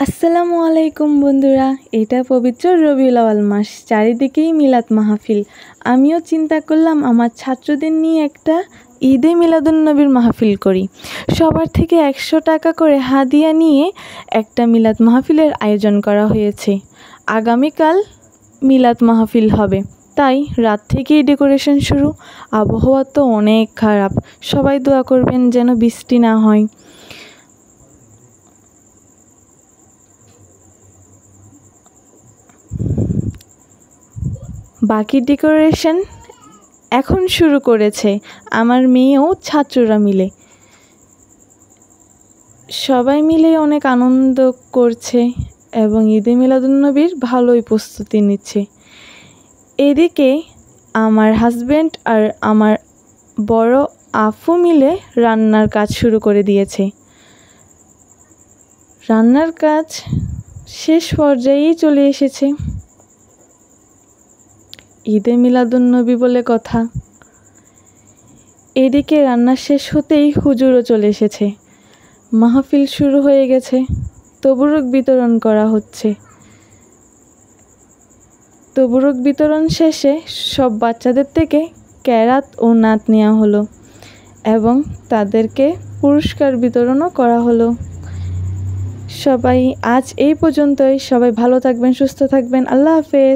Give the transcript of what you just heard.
আসসালামু আলাইকুম বন্ধুরা, এটা পবিত্র রবিউল আউয়াল মাস, চারিদিকেই মিলাদ মাহফিল। আমিও চিন্তা করলাম আমার ছাত্রদের নিয়ে একটা ঈদে মিলাদুন্নবীর মাহফিল করি। সবার থেকে 100 টাকা করে হাদিয়া নিয়ে একটা মিলাদ মাহফিলের আয়োজন করা হয়েছে। আগামীকাল মিলাদ মাহফিল হবে, তাই রাত থেকেই ডেকোরেশন শুরু। আবহাওয়া তো অনেক খারাপ, সবাই দোয়া করবেন যেন বৃষ্টি না হয়। বাকি ডেকোরেশন এখন শুরু করেছে আমার মেয়ে ও ছাত্ররা মিলে। সবাই মিলে অনেক আনন্দ করছে এবং ঈদে মিলাদুন্নবীর ভালোই প্রস্তুতি নিচ্ছে। এদিকে আমার হাজব্যান্ড আর আমার বড় আফু মিলে রান্নার কাজ শুরু করে দিয়েছে। রান্নার কাজ শেষ পর্যায়েই চলে এসেছে। ঈদে মিলাদুন্নবী বলে কথা। এদিকে রান্না শেষ হতেই হুজুরও চলে এসেছে। মাহফিল শুরু হয়ে গেছে, তবরুক বিতরণ করা হচ্ছে। তবরুক বিতরণ শেষে সব বাচ্চাদের থেকে কেরাত ও নাত নেওয়া হলো এবং তাদেরকে পুরস্কার বিতরণও করা হলো। সবাই আজ এই পর্যন্তই। সবাই ভালো থাকবেন, সুস্থ থাকবেন। আল্লাহ হাফেজ।